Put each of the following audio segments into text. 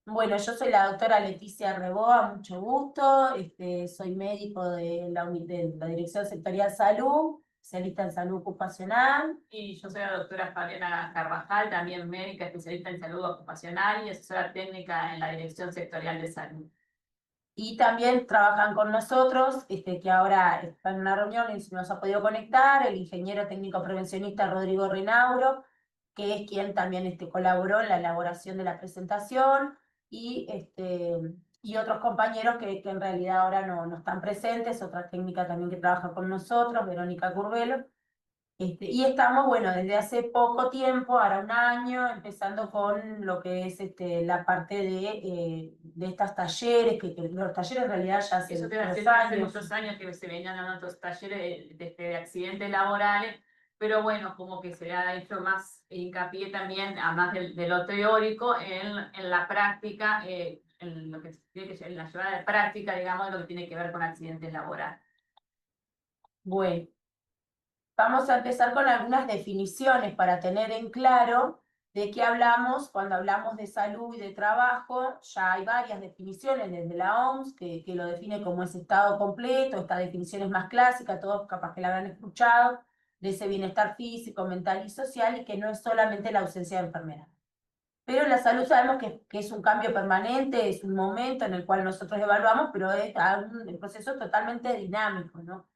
Bueno, yo soy la doctora Leticia Reboa, mucho gusto. Soy médico de la Dirección Sectorial Salud, especialista en salud ocupacional. Y yo soy la doctora Fabiana Carvajal, también médica especialista en salud ocupacional y asesora técnica en la Dirección Sectorial de Salud. Y también trabajan con nosotros, que ahora está en una reunión y no se ha podido conectar, el ingeniero técnico prevencionista Rodrigo Renauro, que es quien también colaboró en la elaboración de la presentación, y otros compañeros que en realidad ahora no están presentes, otra técnica también que trabaja con nosotros, Verónica Curbelo. Y estamos, bueno, desde hace poco tiempo, ahora un año, empezando con lo que es la parte de estos talleres, que los talleres en realidad ya hace Eso te iba a dos decir, hace años. muchos años que se venían dando estos talleres de accidentes laborales, pero bueno, como que se ha hecho más hincapié también, además de lo teórico, en la práctica, en lo que tiene que ser en la llevada de práctica, digamos, lo que tiene que ver con accidentes laborales. Bueno, vamos a empezar con algunas definiciones para tener en claro de qué hablamos cuando hablamos de salud y de trabajo. Ya hay varias definiciones desde la OMS que lo define como ese estado completo. Esta definición es más clásica, todos capaz que la habrán escuchado, de ese bienestar físico, mental y social, y que no es solamente la ausencia de enfermedad. Pero la salud sabemos que es un cambio permanente, es un momento en el cual nosotros evaluamos, pero es un proceso totalmente dinámico, ¿no?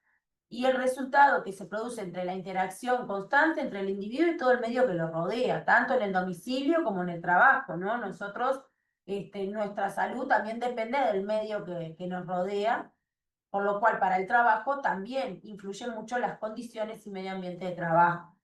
Y el resultado que se produce entre la interacción constante entre el individuo y todo el medio que lo rodea, tanto en el domicilio como en el trabajo, ¿no? Nosotros, nuestra salud también depende del medio que nos rodea, por lo cual para el trabajo también influyen mucho las condiciones y medio ambiente de trabajo.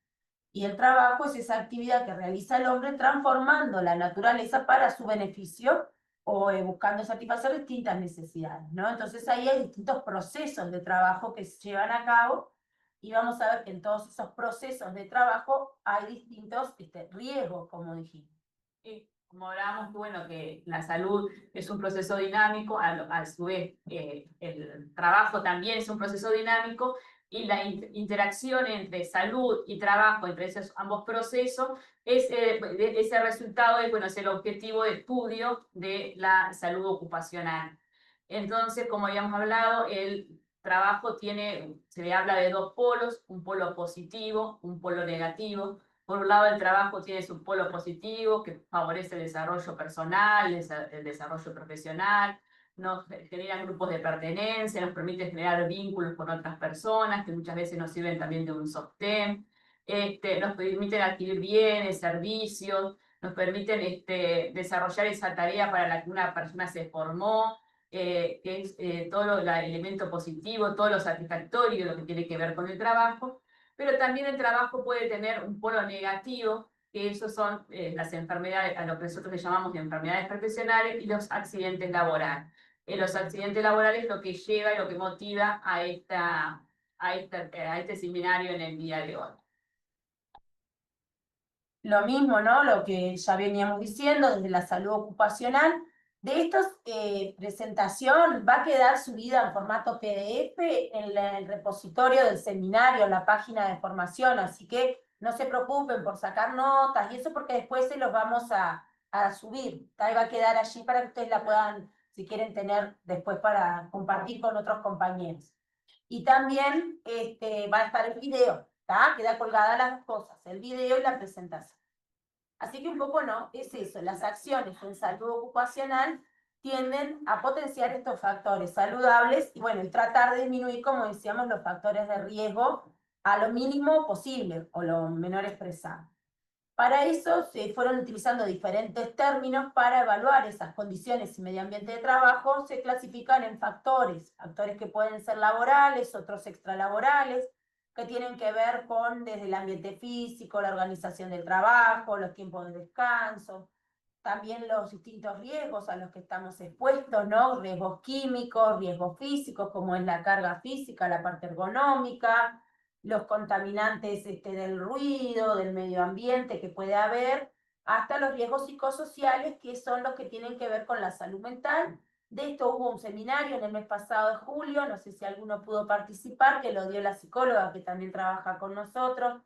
Y el trabajo es esa actividad que realiza el hombre transformando la naturaleza para su beneficio o buscando satisfacer distintas necesidades, ¿no? Entonces ahí hay distintos procesos de trabajo que se llevan a cabo y vamos a ver que en todos esos procesos de trabajo hay distintos riesgos, como dijimos. Y como hablábamos, bueno, que la salud es un proceso dinámico, a su vez el trabajo también es un proceso dinámico y la interacción entre salud y trabajo, entre esos ambos procesos, ese resultado es, bueno, es el objetivo de estudio de la salud ocupacional. Entonces, como habíamos hablado, el trabajo tiene, se le habla de dos polos, un polo positivo, un polo negativo. Por un lado, el trabajo tiene su polo positivo, que favorece el desarrollo personal, el desarrollo profesional, nos genera grupos de pertenencia, nos permite generar vínculos con otras personas, que muchas veces nos sirven también de un sostén, nos permiten adquirir bienes, servicios, nos permiten desarrollar esa tarea para la que una persona se formó, que es todo el elemento positivo, todo lo satisfactorio, lo que tiene que ver con el trabajo, pero también el trabajo puede tener un polo negativo, que esos son las enfermedades, a lo que nosotros le llamamos enfermedades profesionales y los accidentes laborales. Los accidentes laborales lo que lleva y lo que motiva a este seminario en el día de hoy. Lo mismo, ¿no? Lo que ya veníamos diciendo desde la salud ocupacional. De estos, presentación va a quedar subida en formato PDF en el repositorio del seminario, en la página de formación, así que no se preocupen por sacar notas y eso porque después se los vamos a subir. Ahí va a quedar allí para que ustedes la puedan, si quieren tener después para compartir con otros compañeros. Y también va a estar el video, ¿está? Queda colgada las dos cosas, el video y la presentación. Así que un poco no, es eso, las acciones en salud ocupacional tienden a potenciar estos factores saludables y bueno, y tratar de disminuir, como decíamos, los factores de riesgo a lo mínimo posible o lo menor expresado. Para eso se fueron utilizando diferentes términos para evaluar esas condiciones y medio ambiente de trabajo. Se clasifican en factores, factores que pueden ser laborales, otros extralaborales, que tienen que ver con desde el ambiente físico, la organización del trabajo, los tiempos de descanso, también los distintos riesgos a los que estamos expuestos, ¿no? Riesgos químicos, riesgos físicos, como es la carga física, la parte ergonómica, los contaminantes del ruido, del medio ambiente que puede haber, hasta los riesgos psicosociales, que son los que tienen que ver con la salud mental. De esto hubo un seminario en el mes pasado de julio, no sé si alguno pudo participar, que lo dio la psicóloga que también trabaja con nosotros,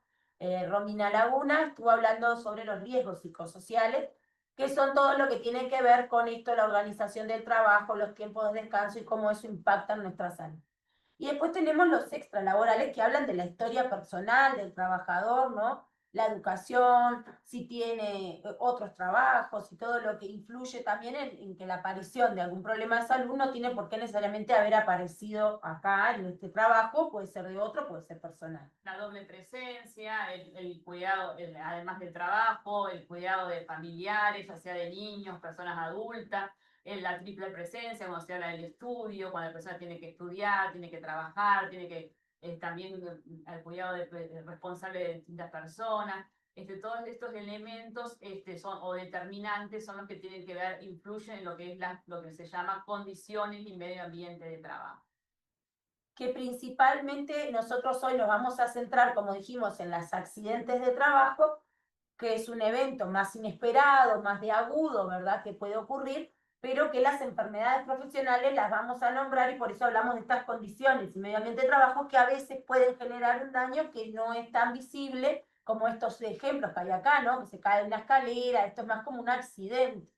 Romina Laguna, estuvo hablando sobre los riesgos psicosociales, que son todo lo que tiene que ver con esto, la organización del trabajo, los tiempos de descanso y cómo eso impacta en nuestra salud. Y después tenemos los extralaborales que hablan de la historia personal del trabajador, ¿no? La educación, si tiene otros trabajos y todo lo que influye también en que la aparición de algún problema de salud no tiene por qué necesariamente haber aparecido acá en este trabajo, puede ser de otro, puede ser personal. La doble presencia, el cuidado, además del trabajo, el cuidado de familiares, ya sea de niños, personas adultas, la triple presencia, cuando se habla del estudio, cuando la persona tiene que estudiar, tiene que trabajar, tiene que también el cuidado responsable de distintas personas. Todos estos elementos son, o determinantes son los que tienen que ver, influyen en lo que es lo que se llama condiciones y medio ambiente de trabajo. Que principalmente nosotros hoy nos vamos a centrar, como dijimos, en los accidentes de trabajo, que es un evento más inesperado, más de agudo, ¿verdad?, que puede ocurrir, pero que las enfermedades profesionales las vamos a nombrar y por eso hablamos de estas condiciones y medio ambiente de trabajo que a veces pueden generar un daño que no es tan visible como estos ejemplos que hay acá, ¿no? Que se cae de una escalera, esto es más como un accidente,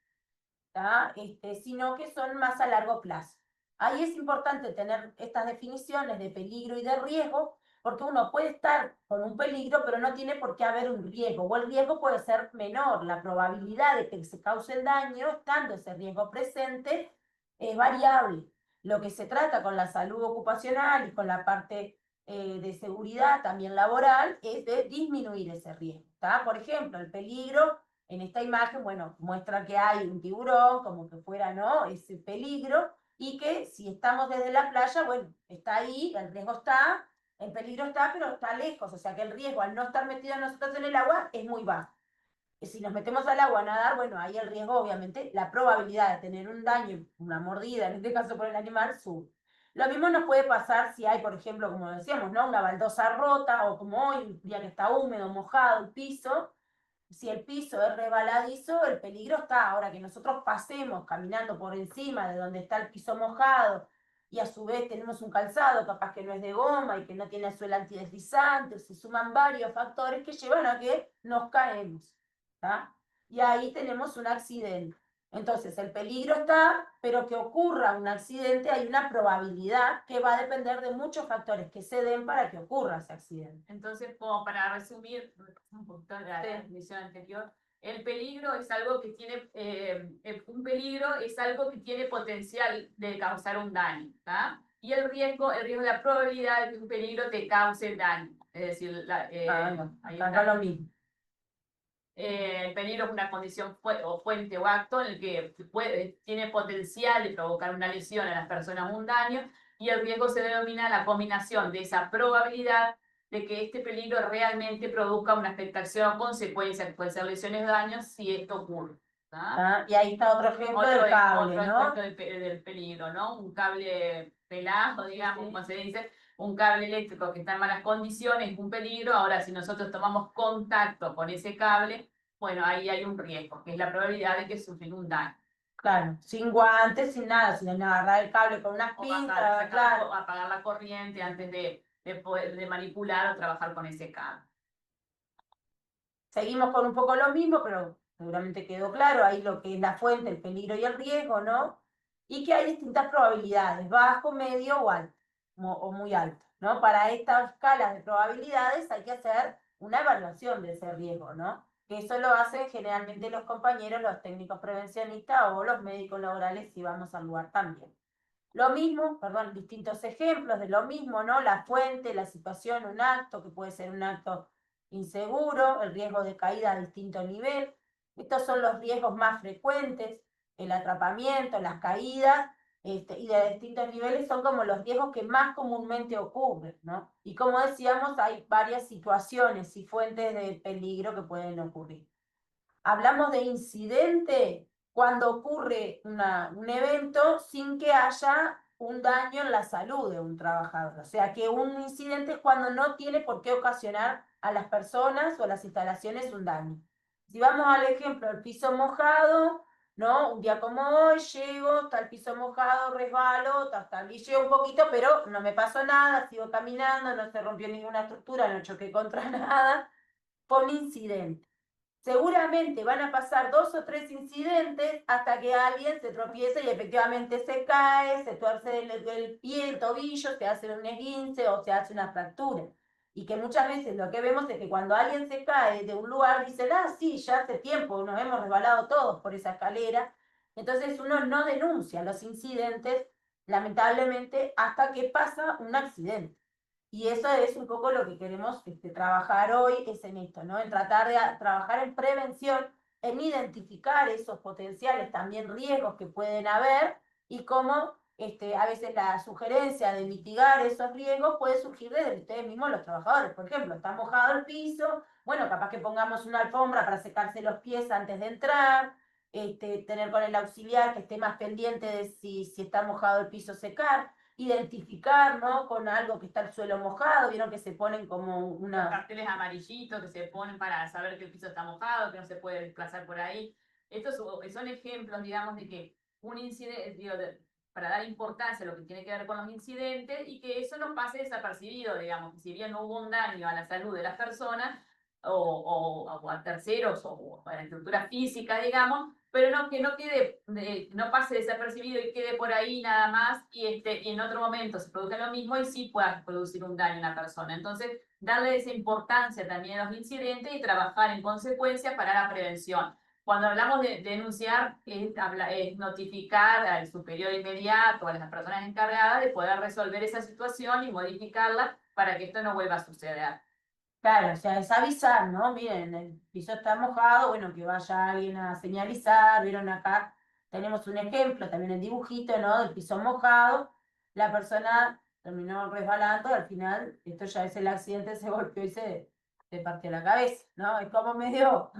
¿tá? Sino que son más a largo plazo. Ahí es importante tener estas definiciones de peligro y de riesgo, porque uno puede estar con un peligro, pero no tiene por qué haber un riesgo, o el riesgo puede ser menor. La probabilidad de que se cause el daño, estando ese riesgo presente, es variable. Lo que se trata con la salud ocupacional y con la parte de seguridad también laboral es de disminuir ese riesgo, ¿tá? Por ejemplo, el peligro en esta imagen, bueno, muestra que hay un tiburón, como que fuera, ¿no?, ese peligro, y que si estamos desde la playa, bueno, está ahí, el riesgo está, el peligro está, pero está lejos, o sea que el riesgo al no estar metidos nosotros en el agua es muy bajo. Y si nos metemos al agua a nadar, bueno, ahí el riesgo, obviamente, la probabilidad de tener un daño, una mordida, en este caso por el animal, sube. Lo mismo nos puede pasar si hay, por ejemplo, como decíamos, ¿no?, una baldosa rota, o como hoy, un día que está húmedo, mojado el piso. Si el piso es resbaladizo, el peligro está. Ahora que nosotros pasemos caminando por encima de donde está el piso mojado y a su vez tenemos un calzado capaz que no es de goma y que no tiene suela antideslizante, se suman varios factores que llevan a que nos caemos, ¿tá? Y ahí tenemos un accidente. Entonces, el peligro está, pero que ocurra un accidente, hay una probabilidad que va a depender de muchos factores que se den para que ocurra ese accidente. Entonces, como para resumir un poquito la definición anterior, el peligro es algo que tiene, un peligro es algo que tiene potencial de causar un daño, ¿tá? Y el riesgo es la probabilidad de que un peligro te cause daño. Es decir, No, acá lo mismo. El peligro es una condición o fuente o acto en el que tiene potencial de provocar una lesión a las personas o un daño, y el riesgo se denomina la combinación de esa probabilidad de que este peligro realmente produzca una afectación o consecuencia, que puede ser lesiones o daños, si esto ocurre. Y ahí está otro ejemplo del cable, otro ¿no? ejemplo del peligro, ¿no? Un cable pelado, digamos, Sí. como se dice, un cable eléctrico que está en malas condiciones, es un peligro. Ahora, si nosotros tomamos contacto con ese cable, bueno, ahí hay un riesgo, que es la probabilidad de que sufra un daño. Claro, sin guantes, sin nada, sin agarrar el cable con unas O pinzas, claro. apagar la corriente antes de manipular o trabajar con ese cable. Seguimos con un poco lo mismo, pero seguramente quedó claro ahí lo que es la fuente, el peligro y el riesgo, ¿no? Y que hay distintas probabilidades, bajo, medio o alto, o muy alto, ¿no? Para estas escalas de probabilidades hay que hacer una evaluación de ese riesgo, ¿no? Que eso lo hacen generalmente los compañeros, los técnicos prevencionistas o los médicos laborales si vamos al lugar también. Lo mismo, perdón, distintos ejemplos de lo mismo, ¿no? La fuente, la situación, un acto, que puede ser un acto inseguro, el riesgo de caída a distinto nivel. Estos son los riesgos más frecuentes, el atrapamiento, las caídas, y de distintos niveles son como los riesgos que más comúnmente ocurren, ¿no? Y como decíamos, hay varias situaciones y fuentes de peligro que pueden ocurrir. Hablamos de incidente cuando ocurre un evento sin que haya un daño en la salud de un trabajador. O sea que un incidente es cuando no tiene por qué ocasionar a las personas o a las instalaciones un daño. Si vamos al ejemplo del piso mojado, ¿no? Un día como hoy llego, está el piso mojado, resbalo, tablilleo un poquito, pero no me pasó nada, sigo caminando, no se rompió ninguna estructura, no choqué contra nada. Fue un incidente. seguramente van a pasar 2 o 3 incidentes hasta que alguien se tropieza y efectivamente se cae, se tuerce el pie, el tobillo, se hace un esguince o se hace una fractura. Y que muchas veces lo que vemos es que cuando alguien se cae de un lugar, dicen, ah, sí, ya hace tiempo, nos hemos resbalado todos por esa escalera. Entonces uno no denuncia los incidentes, lamentablemente, hasta que pasa un accidente. Y eso es un poco lo que queremos trabajar hoy, es en esto, ¿no? En tratar de trabajar en prevención, en identificar esos potenciales también riesgos que pueden haber y cómo a veces la sugerencia de mitigar esos riesgos puede surgir desde ustedes mismos los trabajadores. Por ejemplo, está mojado el piso, bueno, capaz que pongamos una alfombra para secarse los pies antes de entrar, tener con el auxiliar que esté más pendiente de si está mojado el piso secar, identificar, ¿no? Con algo que está el suelo mojado, vieron que se ponen como Los una... carteles amarillitos que se ponen para saber que el piso está mojado, que no se puede desplazar por ahí. Estos son ejemplos, digamos, de que un incidente, digo, para dar importancia a lo que tiene que ver con los incidentes y que eso no pase desapercibido, digamos, que si bien no hubo un daño a la salud de las personas o a terceros o a la estructura física, digamos, pero no que no quede, no pase desapercibido y quede por ahí nada más y en otro momento se produzca lo mismo y sí pueda producir un daño a una persona. Entonces, darle esa importancia también a los incidentes y trabajar en consecuencia para la prevención. Cuando hablamos de denunciar, es notificar al superior inmediato, a las personas encargadas de poder resolver esa situación y modificarla para que esto no vuelva a suceder. Claro, o sea, es avisar, ¿no? Miren, el piso está mojado, bueno, que vaya alguien a señalizar, vieron acá, tenemos un ejemplo, también el dibujito, ¿no? Del piso mojado, la persona terminó resbalando, al final, esto ya es el accidente, se golpeó y se partió la cabeza, ¿no? Es como medio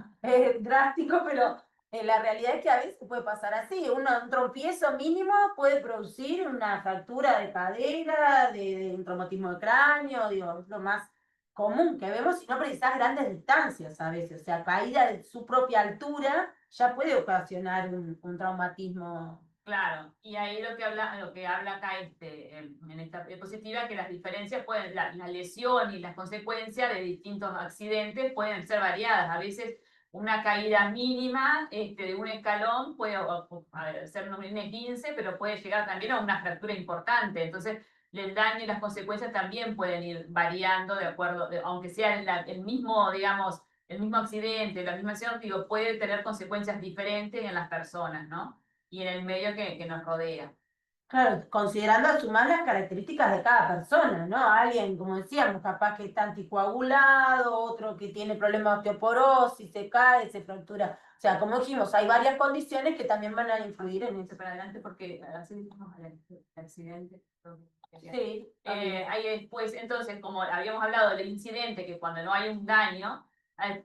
drástico, pero la realidad es que a veces puede pasar así, un tropiezo mínimo puede producir una fractura de cadera, de un traumatismo de cráneo, digo, es lo más común que vemos y no precisas grandes distancias a veces, o sea, caída de su propia altura ya puede ocasionar un traumatismo. Claro, y ahí lo que habla acá en esta diapositiva, que las diferencias pueden, la lesión y las consecuencias de distintos accidentes pueden ser variadas. A veces una caída mínima de un escalón puede a ver, ser un esguince, pero puede llegar también a una fractura importante. Entonces, el daño y las consecuencias también pueden ir variando de acuerdo, aunque sea el mismo, digamos, el mismo accidente, la misma acción, digo, puede tener consecuencias diferentes en las personas, ¿no? Y en el medio que nos rodea. Claro, considerando a sumar las características de cada persona, ¿no? Alguien, como decíamos, capaz que está anticoagulado, otro que tiene problemas de osteoporosis, se cae, se fractura. O sea, como dijimos, hay varias condiciones que también van a influir en eso. Para adelante porque así dijimos el accidente. Sí, también. Ahí después, entonces, como habíamos hablado del incidente, que cuando no hay un daño,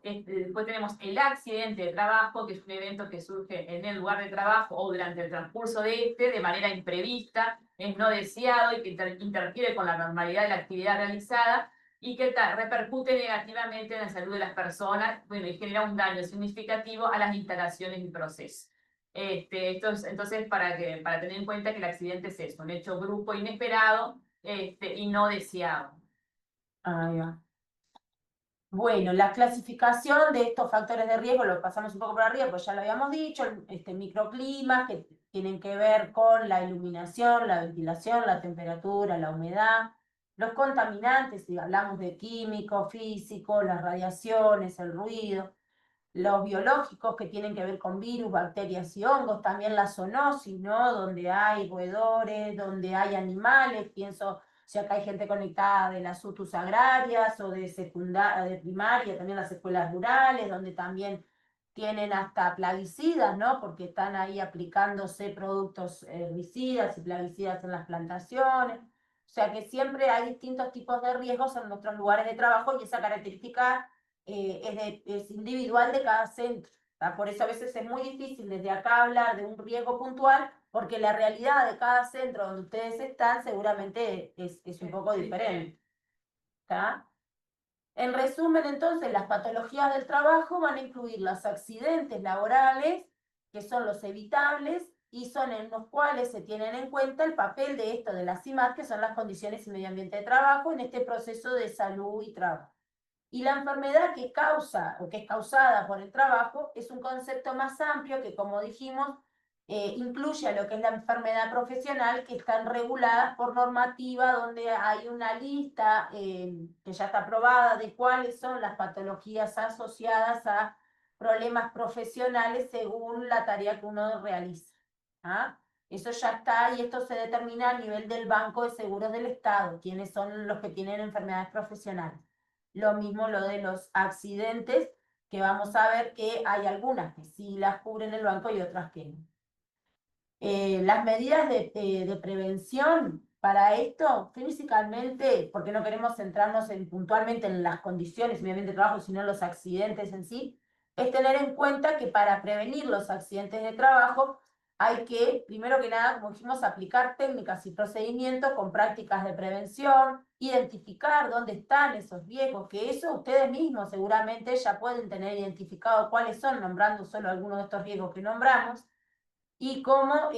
después tenemos el accidente de trabajo, que es un evento que surge en el lugar de trabajo o durante el transcurso de de manera imprevista, es no deseado y que interfiere con la normalidad de la actividad realizada y que repercute negativamente en la salud de las personas, bueno, y genera un daño significativo a las instalaciones y procesos. Entonces, para tener en cuenta que el accidente es eso, un hecho grupo inesperado y no deseado. Ahí va. Bueno, la clasificación de estos factores de riesgo lo pasamos un poco por arriba, pues ya lo habíamos dicho, microclimas que tienen que ver con la iluminación, la ventilación, la temperatura, la humedad, los contaminantes, si hablamos de químicos, físicos, las radiaciones, el ruido, los biológicos que tienen que ver con virus, bacterias y hongos, también la zoonosis, ¿no? Donde hay roedores, donde hay animales, pienso si acá hay gente conectada de las UTUs agrarias o de secundaria, de primaria, también las escuelas rurales, donde también tienen hasta plaguicidas, ¿no? Porque están ahí aplicándose productos herbicidas y plaguicidas en las plantaciones. O sea que siempre hay distintos tipos de riesgos en nuestros lugares de trabajo y esa característica es individual de cada centro. Por eso a veces es muy difícil desde acá hablar de un riesgo puntual, porque la realidad de cada centro donde ustedes están seguramente es un poco diferente. ¿Está? En resumen, entonces, las patologías del trabajo van a incluir los accidentes laborales, que son los evitables, y son en los cuales se tienen en cuenta el papel de esto, de la CIMAT, que son las condiciones y medio ambiente de trabajo, en este proceso de salud y trabajo. Y la enfermedad que causa o que es causada por el trabajo es un concepto más amplio que, como dijimos, incluye a lo que es la enfermedad profesional, que están reguladas por normativa, donde hay una lista que ya está aprobada de cuáles son las patologías asociadas a problemas profesionales según la tarea que uno realiza. ¿Ah? Eso ya está y esto se determina a nivel del Banco de Seguros del Estado, quiénes son los que tienen enfermedades profesionales. Lo mismo lo de los accidentes, que vamos a ver que hay algunas que sí las cubren el banco y otras que no. Las medidas de prevención para esto, físicamente, porque no queremos centrarnos puntualmente en las condiciones y ambiente de trabajo, sino en los accidentes en sí, es tener en cuenta que para prevenir los accidentes de trabajo hay que, primero que nada, como dijimos, aplicar técnicas y procedimientos con prácticas de prevención, identificar dónde están esos riesgos, que eso ustedes mismos seguramente ya pueden tener identificado cuáles son, nombrando solo algunos de estos riesgos que nombramos, y cómo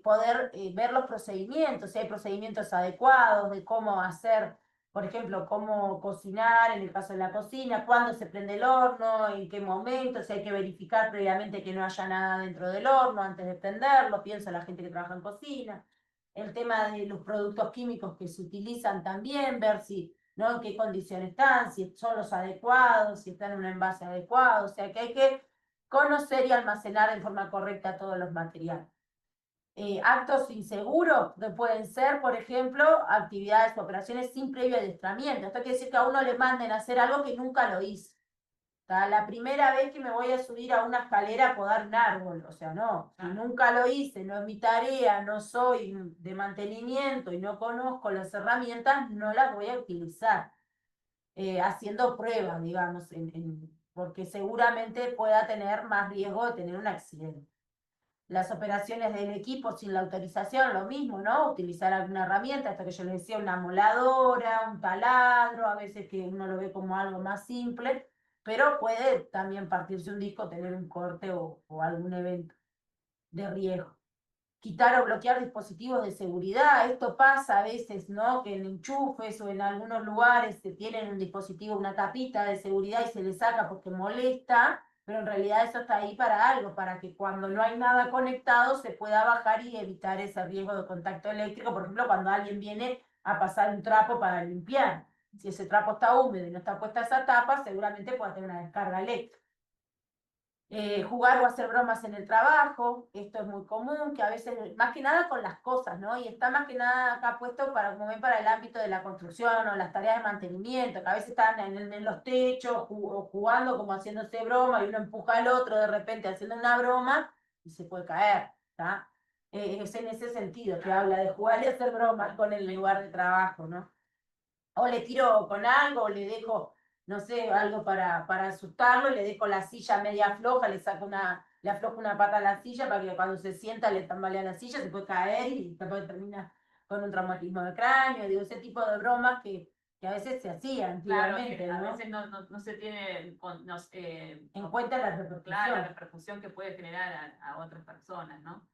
poder ver los procedimientos, si hay procedimientos adecuados de cómo hacer, por ejemplo, cómo cocinar, en el caso de la cocina, cuándo se prende el horno, en qué momento, si hay que verificar previamente que no haya nada dentro del horno antes de prenderlo, pienso en la gente que trabaja en cocina, el tema de los productos químicos que se utilizan también, ver si, ¿no? En qué condiciones están, si son los adecuados, si están en un envase adecuado, o sea que hay que conocer y almacenar de forma correcta todos los materiales. Actos inseguros que pueden ser, por ejemplo, actividades o operaciones sin previo adiestramiento. Esto quiere decir que a uno le manden a hacer algo que nunca lo hizo. La primera vez que me voy a subir a una escalera a podar un árbol, o sea, no, si nunca lo hice, no es mi tarea, no soy de mantenimiento y no conozco las herramientas, no las voy a utilizar. Haciendo pruebas, digamos, porque seguramente pueda tener más riesgo de tener un accidente. Las operaciones del equipo sin la autorización, lo mismo, ¿no? Utilizar alguna herramienta, hasta que yo les decía, una moladora, un taladro, a veces que uno lo ve como algo más simple, pero puede también partirse un disco, tener un corte o algún evento de riesgo. Quitar o bloquear dispositivos de seguridad. Esto pasa a veces, ¿no? Que en enchufes o en algunos lugares se tienen un dispositivo, una tapita de seguridad y se le saca porque molesta, pero en realidad eso está ahí para algo, para que cuando no hay nada conectado se pueda bajar y evitar ese riesgo de contacto eléctrico. Por ejemplo, cuando alguien viene a pasar un trapo para limpiar. Si ese trapo está húmedo y no está puesta esa tapa, seguramente puede tener una descarga eléctrica. Jugar o hacer bromas en el trabajo, esto es muy común, que a veces, más que nada con las cosas, ¿no? Y está más que nada acá puesto para, como ven, para el ámbito de la construcción o las tareas de mantenimiento, que a veces están en los techos o jugando como haciéndose broma y uno empuja al otro de repente haciendo una broma y se puede caer, ¿está? Es en ese sentido que habla de jugar y hacer bromas con el lugar de trabajo, ¿no? O le tiro con algo, o le dejo, no sé, algo para asustarlo, le dejo la silla media floja, le aflojo una pata a la silla para que cuando se sienta le tambalea la silla, se puede caer y después termina con un traumatismo de cráneo, digo, ese tipo de bromas que a veces se hacían Claro, antiguamente, a ¿no? veces no se tiene En cuenta la claro, la repercusión. repercusión que puede generar a otras personas, ¿no?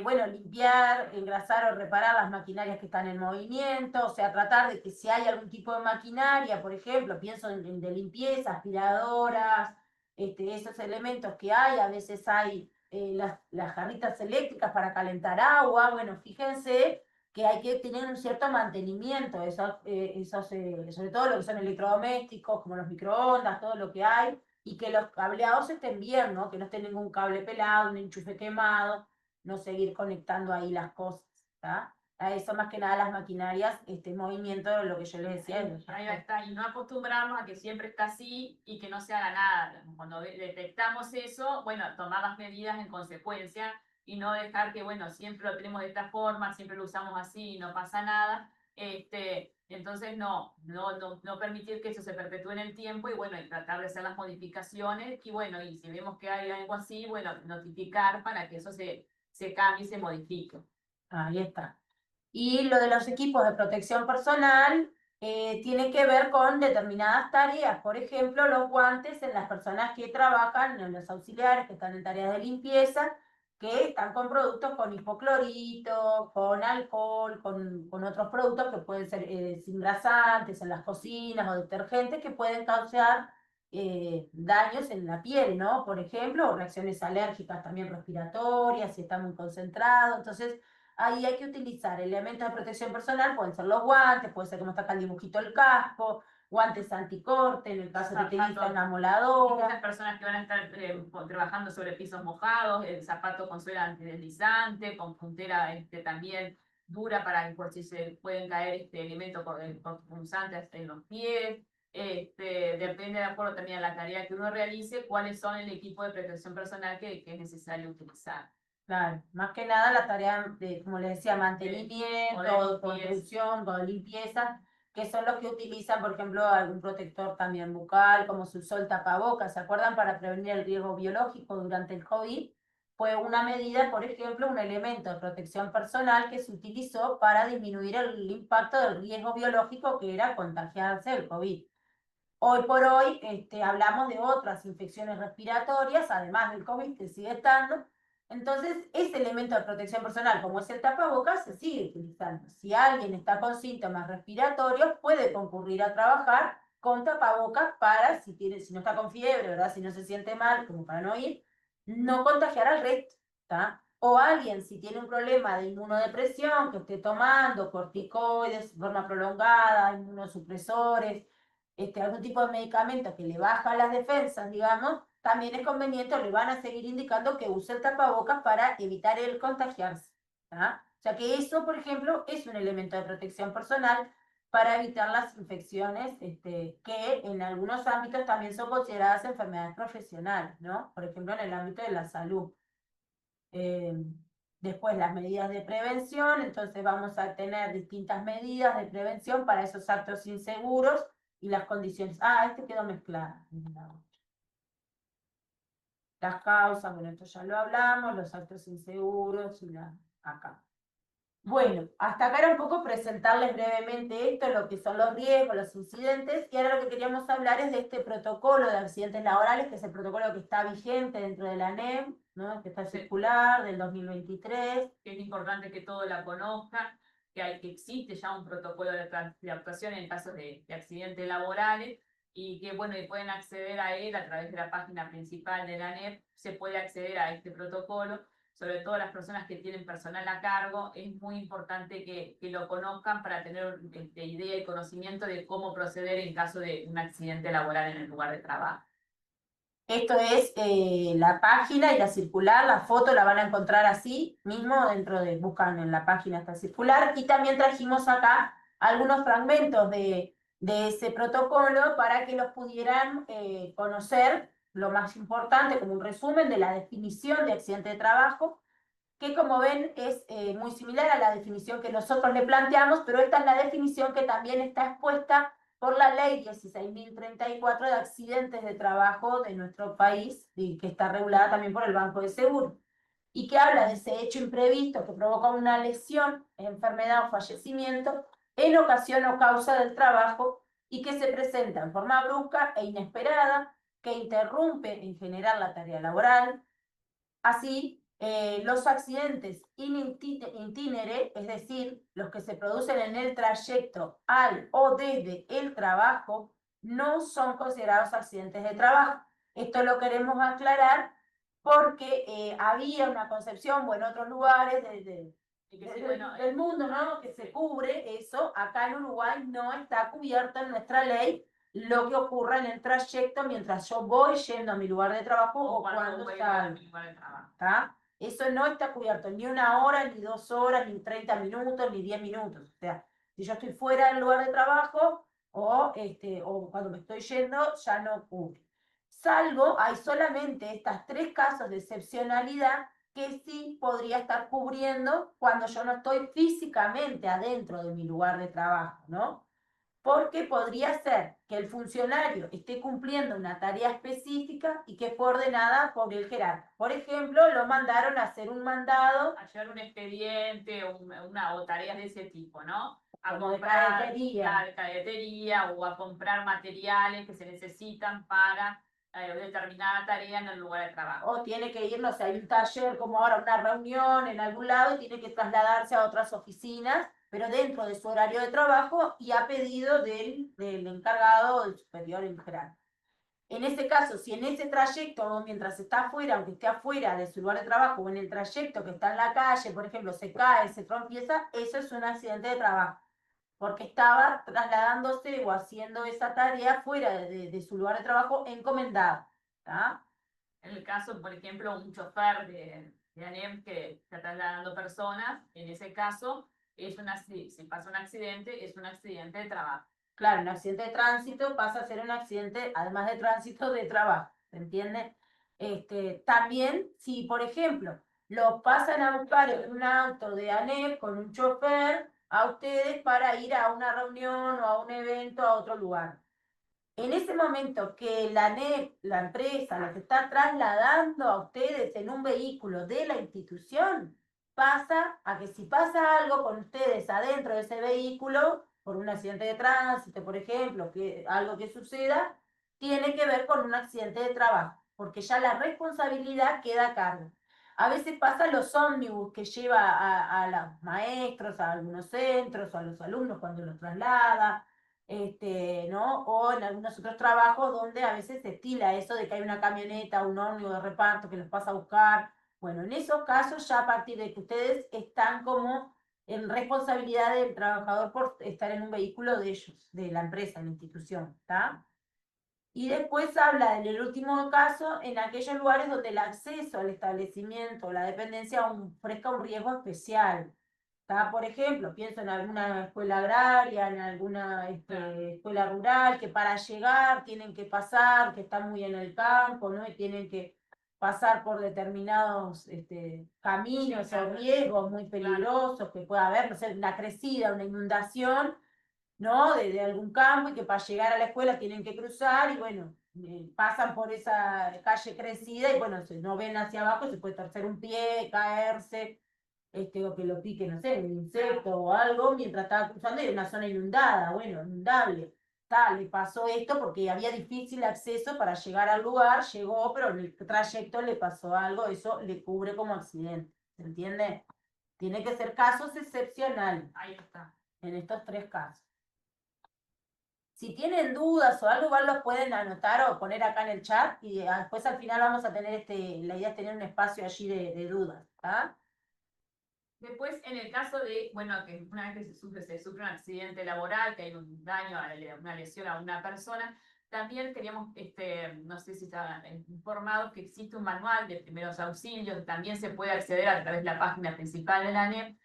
Bueno, limpiar, engrasar o reparar las maquinarias que están en movimiento, o sea, tratar de que si hay algún tipo de maquinaria, por ejemplo, pienso en de limpieza, aspiradoras, esos elementos que hay, a veces hay las jarritas eléctricas para calentar agua, bueno, fíjense que hay que tener un cierto mantenimiento, sobre todo lo que son electrodomésticos, como los microondas, todo lo que hay, y que los cableados estén bien, ¿no? Que no esté ningún cable pelado, un enchufe quemado, no seguir conectando ahí las cosas, ¿está? A eso más que nada las maquinarias, movimiento, lo que yo les decía. Ahí está, y no acostumbrarnos a que siempre está así y que no se haga nada. Cuando detectamos eso, bueno, tomar las medidas en consecuencia y no dejar que, bueno, siempre lo tenemos de esta forma, siempre lo usamos así y no pasa nada. Entonces, no permitir que eso se perpetúe en el tiempo y, bueno, y tratar de hacer las modificaciones y, bueno, y si vemos que hay algo así, bueno, notificar para que eso se cambie y se modifique. Ahí está. Y lo de los equipos de protección personal tiene que ver con determinadas tareas. Por ejemplo, los guantes en las personas que trabajan, en los auxiliares que están en tareas de limpieza, que están con productos con hipoclorito, con alcohol, con otros productos que pueden ser desengrasantes en las cocinas o detergentes que pueden causar daños en la piel, ¿no? Por ejemplo, reacciones alérgicas también respiratorias, si está muy concentrado. Entonces, ahí hay que utilizar elementos de protección personal, pueden ser los guantes, puede ser como está acá el dibujito el casco, guantes anticorte, en el caso que utiliza una moladora. Muchas personas que van a estar trabajando sobre pisos mojados, el zapato con suela antideslizante, con puntera también dura para por si se pueden caer elementos punzantes en los pies. Depende de acuerdo también a la tarea que uno realice, cuáles son el equipo de protección personal que es necesario utilizar. Claro, más que nada la tarea de, como les decía, mantenimiento, construcción, o limpieza, que son los que utilizan, por ejemplo, algún protector también bucal, como se usó el tapabocas, ¿se acuerdan? Para prevenir el riesgo biológico durante el COVID. Fue una medida, por ejemplo, un elemento de protección personal que se utilizó para disminuir el impacto del riesgo biológico que era contagiarse del COVID. Hoy por hoy hablamos de otras infecciones respiratorias, además del COVID que sigue estando. Entonces, ese elemento de protección personal, como es el tapabocas, se sigue utilizando. Si alguien está con síntomas respiratorios, puede concurrir a trabajar con tapabocas para, si no está con fiebre, ¿verdad? Si no se siente mal, como para no ir, no contagiar al resto, ¿tá? O alguien, si tiene un problema de inmunodepresión, que esté tomando corticoides de forma prolongada, inmunosupresores, algún tipo de medicamento que le baja las defensas, digamos, también es conveniente, o le van a seguir indicando que use el tapabocas para evitar el contagiarse. ¿Tá? O sea que eso, por ejemplo, es un elemento de protección personal para evitar las infecciones que en algunos ámbitos también son consideradas enfermedades profesionales, ¿no? Por ejemplo, en el ámbito de la salud. Eh, Después, las medidas de prevención, entonces vamos a tener distintas medidas de prevención para esos actos inseguros y las condiciones. Ah, quedó mezclado. Las causas, bueno, esto ya lo hablamos, los actos inseguros y acá. Bueno, hasta acá era un poco presentarles brevemente esto, lo que son los riesgos, los incidentes, y ahora lo que queríamos hablar es de este protocolo de accidentes laborales, que es el protocolo que está vigente dentro de la ANEM, ¿no? Que está circular del 2023. Que es importante que todos la conozcan, que existe ya un protocolo de actuación en casos de accidentes laborales, y que bueno, y pueden acceder a él a través de la página principal de la ANEP, se puede acceder a este protocolo. Sobre todo las personas que tienen personal a cargo, es muy importante que lo conozcan para tener idea y conocimiento de cómo proceder en caso de un accidente laboral en el lugar de trabajo. Esto es la página y la circular, la foto la van a encontrar así mismo buscan en la página esta circular, y también trajimos acá algunos fragmentos de ese protocolo para que los pudieran conocer, lo más importante, como un resumen de la definición de accidente de trabajo, que como ven es muy similar a la definición que nosotros le planteamos, pero esta es la definición que también está expuesta por la ley 16.034 de accidentes de trabajo de nuestro país, y que está regulada también por el Banco de Seguro, y que habla de ese hecho imprevisto que provoca una lesión, enfermedad o fallecimiento en ocasión o causa del trabajo, y que se presenta en forma brusca e inesperada, que interrumpe en general la tarea laboral. Así, los accidentes in itinere, es decir, los que se producen en el trayecto al o desde el trabajo, no son considerados accidentes de trabajo. Esto lo queremos aclarar porque había una concepción, o en otros lugares del mundo, ¿no? Que se cubre eso. Acá en Uruguay no está cubierto en nuestra ley lo que ocurra en el trayecto mientras yo voy yendo a mi lugar de trabajo o cuando salgo. ¿Tá? Eso no está cubierto, ni 1 hora, ni 2 horas, ni 30 minutos, ni 10 minutos. O sea, si yo estoy fuera del lugar de trabajo o cuando me estoy yendo, ya no cubre. Salvo, hay solamente estos 3 casos de excepcionalidad que sí podría estar cubriendo cuando yo no estoy físicamente adentro de mi lugar de trabajo, ¿no? Porque podría ser que el funcionario esté cumpliendo una tarea específica y que fue ordenada por el jerarca. Por ejemplo, lo mandaron a hacer un mandado. A llevar un expediente o tareas de ese tipo, ¿no? A Como comprar de cadetería. o a comprar materiales que se necesitan para determinada tarea en el lugar de trabajo. O tiene que ir, no sé, hay un taller como ahora, una reunión en algún lado y tiene que trasladarse a otras oficinas, pero dentro de su horario de trabajo y a pedido del encargado, del superior en general. En ese caso, si en ese trayecto o mientras está afuera, aunque esté afuera de su lugar de trabajo o en el trayecto que está en la calle, por ejemplo, se cae, se trompieza, eso es un accidente de trabajo, porque estaba trasladándose o haciendo esa tarea fuera de su lugar de trabajo encomendado. ¿Tá? En el caso, por ejemplo, un chofer de ANEM que está trasladando personas, en ese caso, si pasa un accidente, es un accidente de trabajo. Claro, un accidente de tránsito pasa a ser un accidente, además de tránsito, de trabajo, ¿se entiende? También, si por ejemplo, lo pasan a buscar en un auto de ANEP con un chofer a ustedes para ir a una reunión o a un evento a otro lugar. En ese momento que la ANEP, la empresa, los está trasladando a ustedes en un vehículo de la institución, pasa a que si pasa algo con ustedes adentro de ese vehículo, por un accidente de tránsito, por ejemplo, algo que suceda, tiene que ver con un accidente de trabajo, porque ya la responsabilidad queda a cargo. A veces pasa los ómnibus que lleva a los maestros, a algunos centros, a los alumnos cuando los traslada, ¿no? O en algunos otros trabajos donde a veces se estila eso de que hay una camioneta, un ómnibus de reparto que los pasa a buscar. Bueno, en esos casos ya a partir de que ustedes están como en responsabilidad del trabajador por estar en un vehículo de ellos, de la empresa, de la institución, ¿está? Y después habla en el último caso en aquellos lugares donde el acceso al establecimiento o la dependencia ofrezca un riesgo especial. ¿Tá? Por ejemplo, pienso en alguna escuela agraria, en alguna escuela rural, que para llegar tienen que pasar, que están muy en el campo, ¿no? Y tienen que pasar por determinados caminos o riesgos muy peligrosos que pueda haber, no sé, una crecida, una inundación, ¿no? De algún campo y que para llegar a la escuela tienen que cruzar y bueno, pasan por esa calle crecida y bueno, si no ven hacia abajo se puede torcer un pie, caerse, o que lo pique, no sé, un insecto o algo mientras estaba cruzando y era una zona inundada, bueno, inundable. Le pasó esto porque había difícil acceso para llegar al lugar, llegó, pero en el trayecto le pasó algo, eso le cubre como accidente, ¿se entiende? Tiene que ser casos excepcionales. Ahí está. En estos tres casos. Si tienen dudas o algo, igual los pueden anotar o poner acá en el chat y después al final vamos a tener la idea es tener un espacio allí de dudas. ¿Tá? Después, en el caso de, bueno, que una vez que se sufre un accidente laboral, que hay un daño, una lesión a una persona, también queríamos, no sé si estaban informados que existe un manual de primeros auxilios, también se puede acceder a través de la página principal de la ANEP,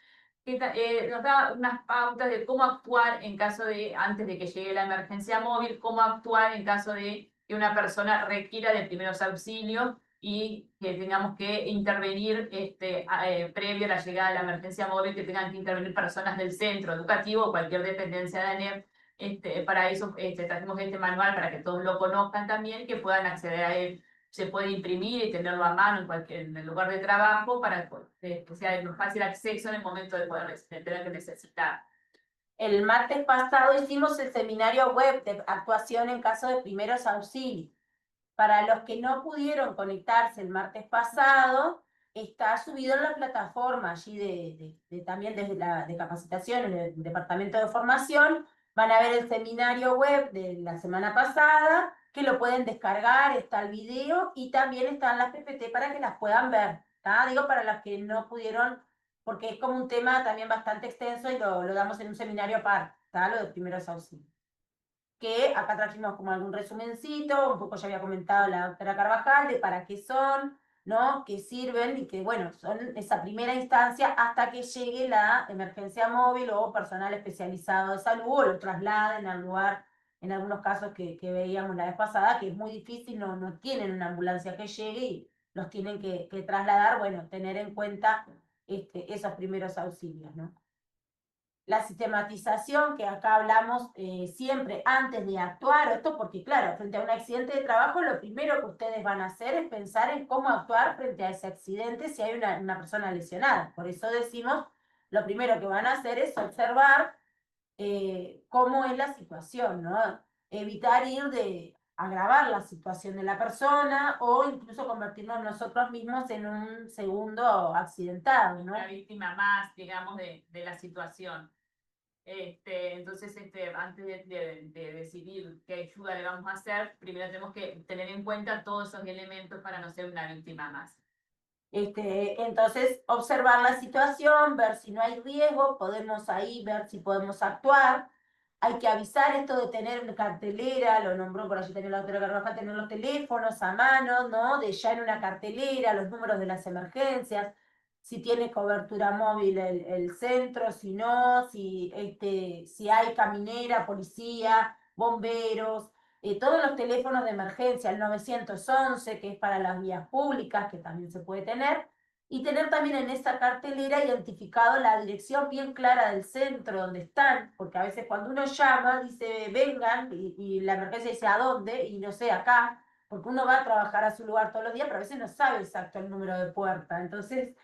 que nos da unas pautas de cómo actuar en caso de, antes de que llegue la emergencia móvil, cómo actuar en caso de que una persona requiera de primeros auxilios y que tengamos que intervenir previo a la llegada de la emergencia móvil, que tengan que intervenir personas del centro educativo o cualquier dependencia de ANEP. Para eso trajimos este manual para que todos lo conozcan también, que puedan acceder a él. Se puede imprimir y tenerlo a mano en el lugar de trabajo para que sea de fácil acceso en el momento de poder tener que necesitar. El martes pasado hicimos el seminario web de actuación en caso de primeros auxilios. Para los que no pudieron conectarse el martes pasado, está subido en la plataforma allí también desde de capacitación en el departamento de formación. Van a ver el seminario web de la semana pasada, que lo pueden descargar, está el video y también están las PPT para que las puedan ver. ¿Tá? Digo para las que no pudieron, porque es como un tema también bastante extenso y lo damos en un seminario aparte, ¿tá? Lo de primeros auxilios. Que acá trajimos como algún resumencito, un poco ya había comentado la doctora Carvajal, de para qué son, ¿no? Qué sirven y que, bueno, son esa primera instancia hasta que llegue la emergencia móvil o personal especializado de salud o lo trasladen al lugar, en algunos casos que veíamos la vez pasada, que es muy difícil, no tienen una ambulancia que llegue y los tienen que trasladar, bueno, tener en cuenta esos primeros auxilios, ¿no? La sistematización, que acá hablamos siempre antes de actuar, esto porque claro, frente a un accidente de trabajo, lo primero que ustedes van a hacer es pensar en cómo actuar frente a ese accidente si hay una persona lesionada. Por eso decimos, lo primero que van a hacer es observar cómo es la situación, ¿no? Evitar ir agravar la situación de la persona o incluso convertirnos nosotros mismos en un segundo accidentado, ¿no? Una víctima más, digamos, de la situación. Entonces, antes de decidir qué ayuda le vamos a hacer, primero tenemos que tener en cuenta todos esos elementos para no ser una víctima más. Entonces, observar la situación, ver si no hay riesgo, podemos ahí ver si podemos actuar. Hay que avisar esto de tener una cartelera, lo nombró por allí también la doctora Carvajal, tener los teléfonos a mano, ¿no? De ya en una cartelera, los números de las emergencias, si tiene cobertura móvil el centro, si no, si hay caminera, policía, bomberos, todos los teléfonos de emergencia, el 911, que es para las vías públicas, que también se puede tener, y tener también en esa cartelera identificado la dirección bien clara del centro donde están, porque a veces cuando uno llama, dice vengan, y la emergencia dice a dónde, y no sé, acá, porque uno va a trabajar a su lugar todos los días, pero a veces no sabe exacto el número de puerta. Entonces,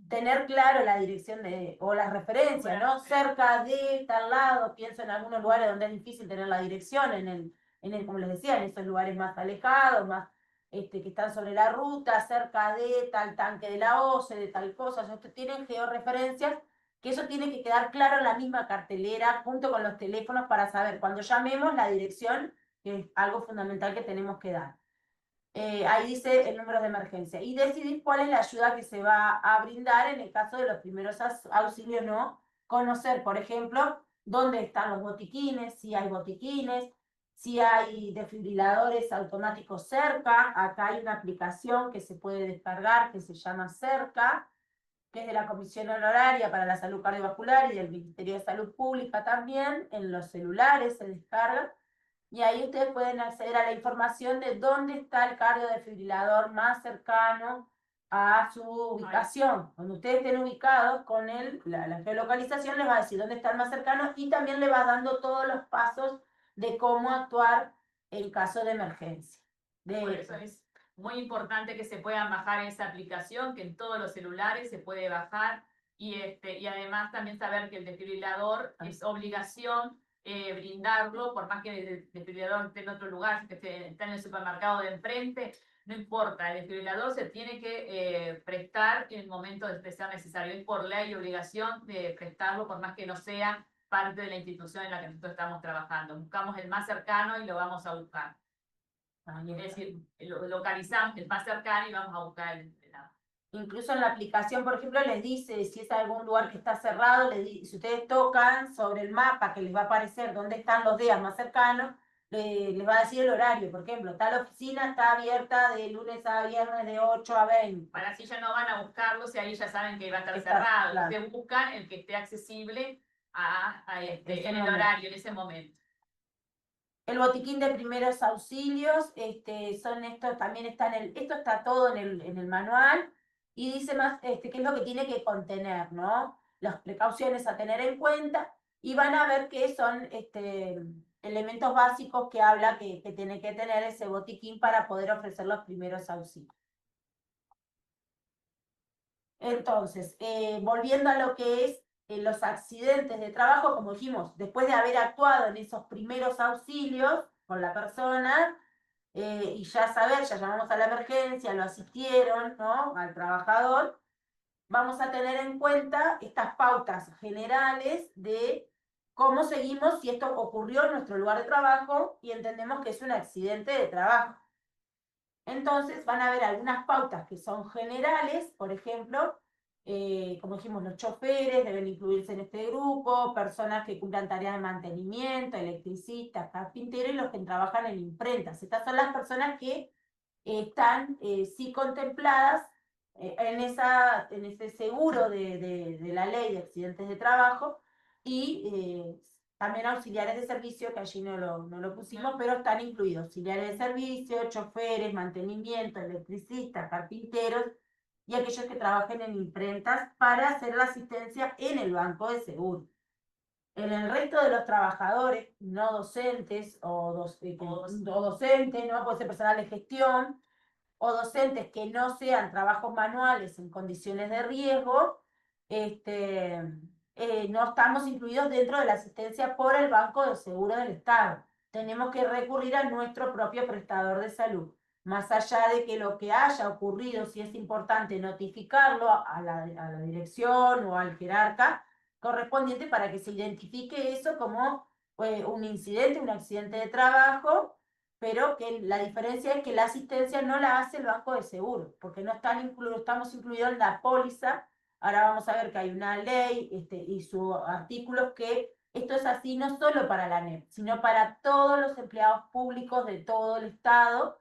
tener claro la dirección o las referencias, ¿no? Cerca de tal lado, pienso en algunos lugares donde es difícil tener la dirección, como les decía, en esos lugares más alejados, más que están sobre la ruta, cerca de tal tanque de la OCE, de tal cosa, ustedes tienen georreferencias, que eso tiene que quedar claro en la misma cartelera, junto con los teléfonos, para saber cuando llamemos la dirección, que es algo fundamental que tenemos que dar. Ahí dice el número de emergencia. Y decidir cuál es la ayuda que se va a brindar en el caso de los primeros auxilios, ¿no? Conocer, por ejemplo, dónde están los botiquines, si hay botiquines, si hay desfibriladores automáticos cerca. Acá hay una aplicación que se puede descargar que se llama Cerca, que es de la Comisión Honoraria para la Salud Cardiovascular y del Ministerio de Salud Pública también. En los celulares se descarga. Y ahí ustedes pueden acceder a la información de dónde está el cardiodesfibrilador más cercano a su ubicación. Cuando ustedes estén ubicados con la geolocalización, les va a decir dónde está el más cercano y también le va dando todos los pasos de cómo actuar en caso de emergencia. Por eso es muy importante que se puedan bajar esa aplicación, que en todos los celulares se puede bajar, y además también saber que el desfibrilador es obligación brindarlo, por más que el desfibrilador esté en otro lugar, que está en el supermercado de enfrente, no importa, el desfibrilador se tiene que prestar en el momento de que sea necesario. Es por ley y obligación de prestarlo, por más que no sea parte de la institución en la que nosotros estamos trabajando. Buscamos el más cercano y lo vamos a buscar. Es decir, lo localizamos el más cercano y vamos a buscar Incluso en la aplicación, por ejemplo, les dice si es algún lugar que está cerrado, si ustedes tocan sobre el mapa que les va a aparecer dónde están los días más cercanos, les va a decir el horario. Por ejemplo, tal oficina está abierta de lunes a viernes de 8 a 20. Para así ya no van a buscarlo, si ahí ya saben que va a estar Está, cerrado. claro. Ustedes buscan el que esté accesible en el momento. horario, en ese momento. El botiquín de primeros auxilios, son estos, también está esto está todo en el manual, y dice más, qué es lo que tiene que contener, ¿no? Las precauciones a tener en cuenta, y van a ver que son, elementos básicos que habla que tiene que tener ese botiquín para poder ofrecer los primeros auxilios. Entonces, volviendo a lo que es los accidentes de trabajo, como dijimos, después de haber actuado en esos primeros auxilios con la persona, y ya saber, ya llamamos a la emergencia, lo asistieron, ¿no? Al trabajador, vamos a tener en cuenta estas pautas generales de cómo seguimos si esto ocurrió en nuestro lugar de trabajo y entendemos que es un accidente de trabajo. Entonces van a haber algunas pautas que son generales, por ejemplo, como dijimos, los choferes deben incluirse en este grupo, personas que cumplan tareas de mantenimiento, electricistas, carpinteros y los que trabajan en imprentas. Estas son las personas que están sí contempladas en ese seguro de la ley de accidentes de trabajo, y también auxiliares de servicio, que allí no lo pusimos, pero están incluidos auxiliares de servicio, choferes, mantenimiento, electricistas, carpinteros y aquellos que trabajen en imprentas para hacer la asistencia en el banco de seguro. En el resto de los trabajadores no docentes o docentes, ¿no? Puede ser personal de gestión o docentes que no sean trabajos manuales en condiciones de riesgo, no estamos incluidos dentro de la asistencia por el Banco de Seguro del Estado. tenemos que recurrir a nuestro propio prestador de salud. Más allá de que lo que haya ocurrido, si es importante notificarlo a la dirección o al jerarca correspondiente para que se identifique eso como un incidente, un accidente de trabajo, pero que la diferencia es que la asistencia no la hace el banco de seguros, porque no estamos incluidos en la póliza. Ahora vamos a ver que hay una ley y sus artículos que esto es así no solo para la ANEP, sino para todos los empleados públicos de todo el Estado.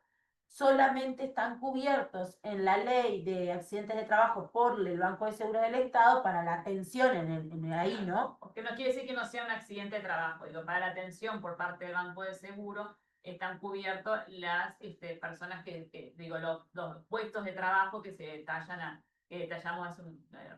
Solamente están cubiertos en la ley de accidentes de trabajo por el Banco de Seguros del Estado para la atención ahí, ¿no? Porque no quiere decir que no sea un accidente de trabajo, digo, para la atención por parte del Banco de Seguro están cubiertos las personas digo, los puestos de trabajo que se detallan que detallamos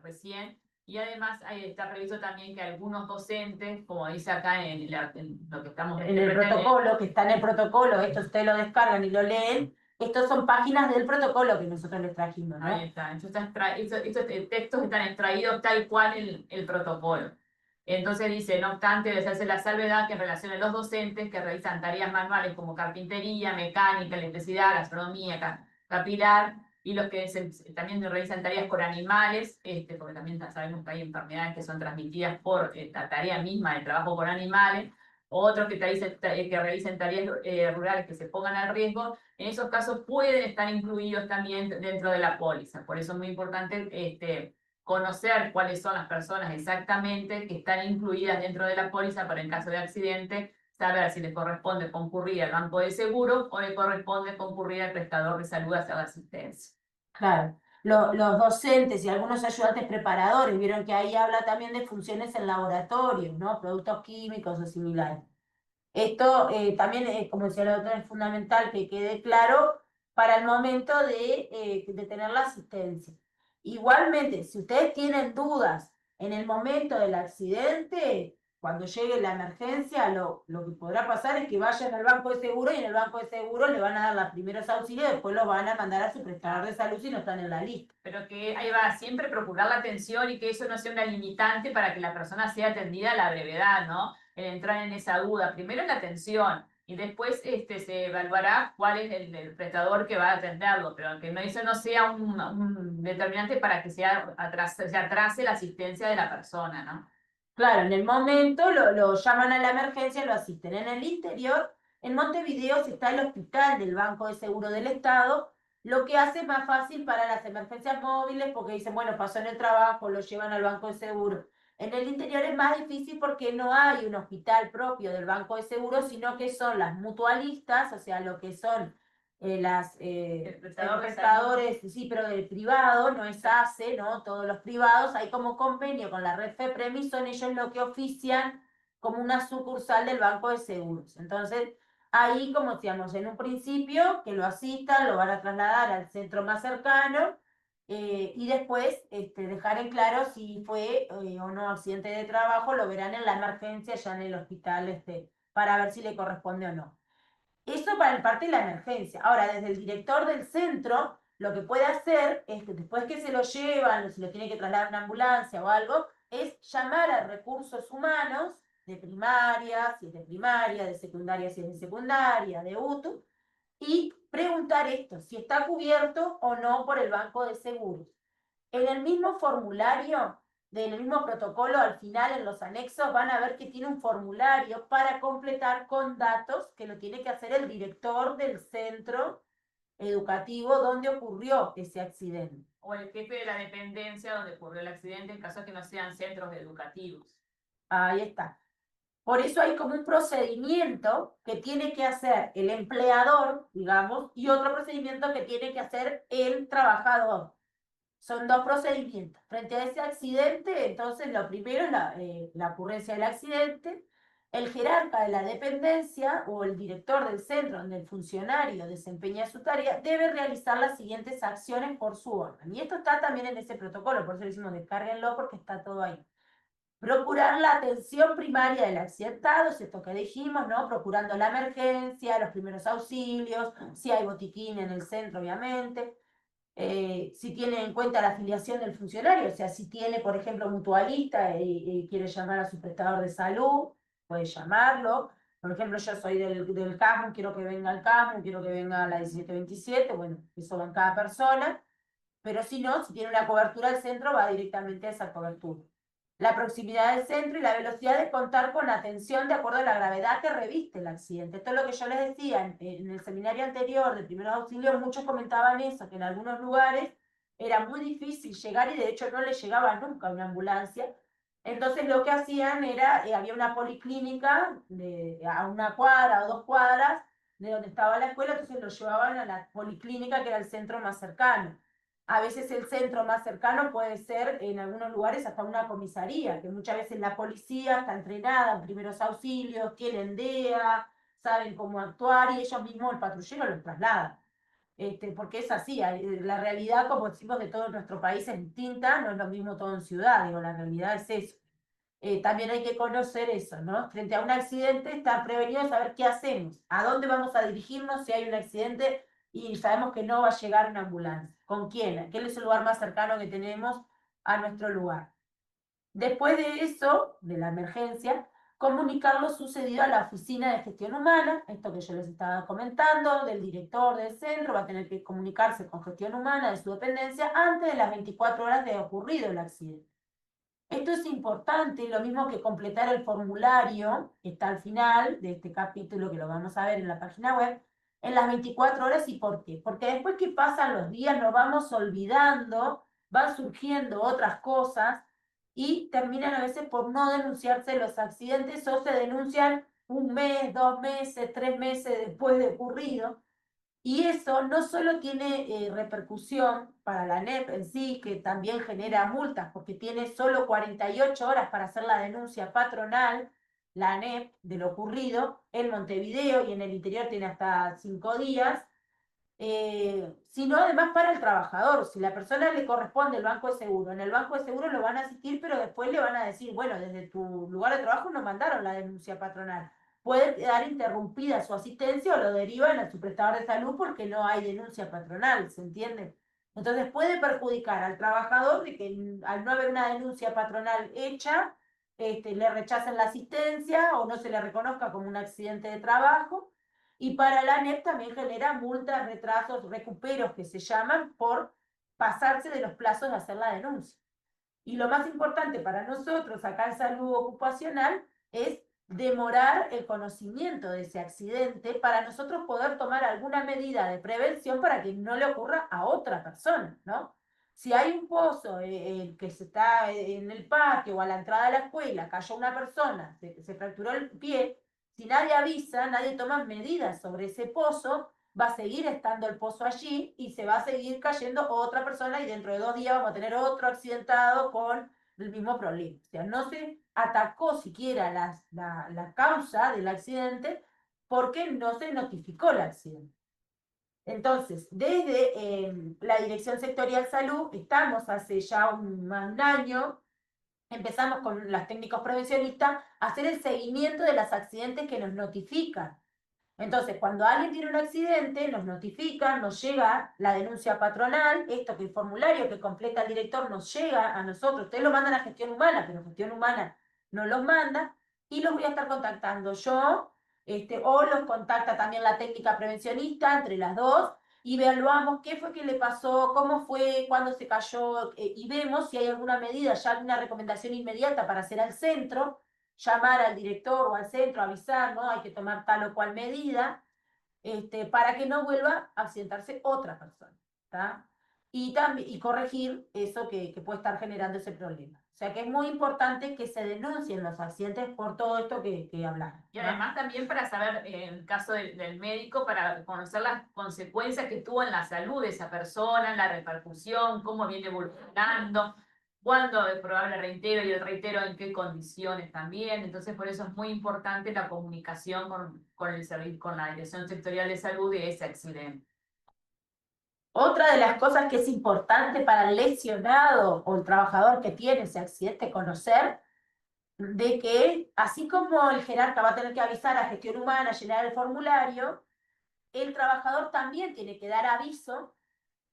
recién. Y además ahí está previsto también que algunos docentes, como dice acá en lo que estamos en el protocolo, que está en el protocolo, esto ustedes lo descargan y lo leen, estos son páginas del protocolo que nosotros les trajimos, ¿no? Ahí está. Estos textos están extraídos tal cual el protocolo. Entonces dice, no obstante, se hace la salvedad que en relación a los docentes que realizan tareas manuales como carpintería, mecánica, electricidad, gastronomía, capilar, y los que también realizan tareas con animales, porque también sabemos que hay enfermedades que son transmitidas por la tarea misma de trabajo con animales, otros que realicen tareas rurales que se pongan al riesgo, en esos casos pueden estar incluidos también dentro de la póliza. Por eso es muy importante conocer cuáles son las personas exactamente que están incluidas dentro de la póliza para en caso de accidente saber si le corresponde concurrir al banco de seguros o le corresponde concurrir al prestador de salud a hacer la asistencia. Claro. Los docentes y algunos ayudantes preparadores vieron que ahí habla también de funciones en laboratorios, ¿no? Productos químicos o similares. Esto también, como decía la doctora, es fundamental que quede claro para el momento de tener la asistencia. Igualmente, si ustedes tienen dudas en el momento del accidente, cuando llegue la emergencia, lo que podrá pasar es que vayan al banco de seguro y en el banco de seguro le van a dar los primeros auxilios y después los van a mandar a su prestador de salud si no están en la lista. Pero que ahí va siempre procurar la atención y que eso no sea una limitante para que la persona sea atendida a la brevedad, ¿no? El entrar en esa duda. Primero la atención y después se evaluará cuál es el prestador que va a atenderlo, pero que eso no sea un determinante para que se atrase la asistencia de la persona, ¿no? Claro, en el momento lo llaman a la emergencia, lo asisten. En el interior, en Montevideo está el hospital del Banco de Seguro del Estado, lo que hace más fácil para las emergencias móviles, porque dicen, bueno, pasó en el trabajo, lo llevan al Banco de Seguro. En el interior es más difícil porque no hay un hospital propio del Banco de Seguro, sino que son las mutualistas, o sea, lo que son El prestador de prestadores, sí, pero del privado, no es ACE, ¿no? Todos los privados, hay como convenio con la red FEPREMI, son ellos lo que ofician como una sucursal del Banco de Seguros. Entonces, ahí, como decíamos, en un principio, que lo asistan, lo van a trasladar al centro más cercano, y después dejar en claro si fue o no accidente de trabajo, lo verán en la emergencia ya en el hospital para ver si le corresponde o no. Eso para el parte de la emergencia. Ahora, desde el director del centro, lo que puede hacer es que después que se lo llevan, o si lo tiene que trasladar una ambulancia o algo, es llamar a recursos humanos de primaria, si es de primaria, de secundaria, si es de secundaria, de UTU, y preguntar esto, si está cubierto o no por el banco de seguros. En el mismo formulario, del mismo protocolo, al final en los anexos van a ver que tiene un formulario para completar con datos que lo tiene que hacer el director del centro educativo donde ocurrió ese accidente. O el jefe de la dependencia donde ocurrió el accidente en caso de que no sean centros educativos. Ahí está. Por eso hay como un procedimiento que tiene que hacer el empleador, digamos, y otro procedimiento que tiene que hacer el trabajador. Son dos procedimientos. Frente a ese accidente, entonces lo primero es la ocurrencia del accidente. El jerarca de la dependencia o el director del centro donde el funcionario desempeña su tarea debe realizar las siguientes acciones por su orden. Y esto está también en ese protocolo, por eso le decimos descárguenlo porque está todo ahí. Procurar la atención primaria del accidentado, es esto que dijimos, ¿no? Procurando la emergencia, los primeros auxilios, si hay botiquín en el centro, obviamente. Si tiene en cuenta la afiliación del funcionario, o sea, si tiene, por ejemplo, mutualista y quiere llamar a su prestador de salud, puede llamarlo. Por ejemplo, yo soy del CASMU, quiero que venga el CASMU, quiero que venga la 1727, bueno, eso va en cada persona, pero si no, si tiene una cobertura del centro, va directamente a esa cobertura. La proximidad del centro y la velocidad de contar con atención de acuerdo a la gravedad que reviste el accidente. Esto es lo que yo les decía en el seminario anterior de primeros auxilios, muchos comentaban eso, que en algunos lugares era muy difícil llegar y de hecho no le llegaba nunca una ambulancia. Entonces lo que hacían era, había una policlínica a una cuadra o 2 cuadras de donde estaba la escuela, entonces lo llevaban a la policlínica que era el centro más cercano. A veces el centro más cercano puede ser en algunos lugares hasta una comisaría, que muchas veces la policía está entrenada en primeros auxilios, tienen DEA, saben cómo actuar y ellos mismos, el patrullero, los traslada. Porque es así, la realidad, como decimos, de todo nuestro país es distinta, no es lo mismo todo en ciudad, digo, la realidad es eso. También hay que conocer eso, ¿no? Frente a un accidente, estar prevenidos, saber qué hacemos, a dónde vamos a dirigirnos si hay un accidente y sabemos que no va a llegar una ambulancia. ¿Con quién? ¿Qué es el lugar más cercano que tenemos a nuestro lugar? Después de eso, de la emergencia, comunicar lo sucedido a la oficina de gestión humana, esto que yo les estaba comentando, del director del centro, va a tener que comunicarse con gestión humana de su dependencia antes de las 24 horas de ocurrido el accidente. Esto es importante, lo mismo que completar el formulario, que está al final de este capítulo, que lo vamos a ver en la página web, en las 24 horas. ¿Y por qué? Porque después que pasan los días nos vamos olvidando, van surgiendo otras cosas y terminan a veces por no denunciarse los accidentes o se denuncian 1 mes, 2 meses, 3 meses después de ocurrido. Y eso no solo tiene repercusión para la ANEP en sí, que también genera multas, porque tiene solo 48 horas para hacer la denuncia patronal, la ANEP, de lo ocurrido en Montevideo y en el interior tiene hasta 5 días, sino además para el trabajador. Si la persona le corresponde el banco de seguro, en el banco de seguro lo van a asistir, pero después le van a decir, bueno, desde tu lugar de trabajo no mandaron la denuncia patronal. Puede quedar interrumpida su asistencia o lo derivan a su prestador de salud porque no hay denuncia patronal, ¿se entiende? Entonces puede perjudicar al trabajador de que al no haber una denuncia patronal hecha, le rechacen la asistencia o no se le reconozca como un accidente de trabajo. Y para la ANEP también genera multas, retrasos, recuperos que se llaman por pasarse de los plazos de hacer la denuncia. Y lo más importante para nosotros acá en salud ocupacional es demorar el conocimiento de ese accidente para nosotros poder tomar alguna medida de prevención para que no le ocurra a otra persona, ¿no? Si hay un pozo que se está en el patio o a la entrada de la escuela, cayó una persona, se fracturó el pie, si nadie avisa, nadie toma medidas sobre ese pozo, va a seguir estando el pozo allí y se va a seguir cayendo otra persona y dentro de 2 días vamos a tener otro accidentado con el mismo problema. O sea, no se atacó siquiera la causa del accidente porque no se notificó el accidente. Entonces, desde la Dirección Sectorial Salud, estamos hace ya un año, empezamos con los técnicos prevencionistas a hacer el seguimiento de los accidentes que nos notifican. Entonces, cuando alguien tiene un accidente, nos notifican, nos llega la denuncia patronal, esto que el formulario que completa el director nos llega a nosotros, ustedes lo mandan a gestión humana, pero gestión humana no los manda, y los voy a estar contactando yo, o los contacta también la técnica prevencionista, entre las dos, y evaluamos qué fue que le pasó, cómo fue, cuándo se cayó, y vemos si hay alguna medida, ya alguna recomendación inmediata para hacer al centro, llamar al director o al centro, avisar, ¿no? Hay que tomar tal o cual medida, para que no vuelva a accidentarse otra persona, ¿tá? Y corregir eso que puede estar generando ese problema. O sea que es muy importante que se denuncien los accidentes por todo esto que hablamos. Y además también para saber, en el caso del médico, para conocer las consecuencias que tuvo en la salud de esa persona, en la repercusión, cómo viene evolucionando, cuándo es probable reitero y el reitero en qué condiciones también. Entonces, por eso es muy importante la comunicación con el servicio, con la Dirección Sectorial de Salud de ese accidente. Otra de las cosas que es importante para el lesionado o el trabajador que tiene ese accidente conocer, de que así como el jerarca va a tener que avisar a gestión humana, llenar el formulario, el trabajador también tiene que dar aviso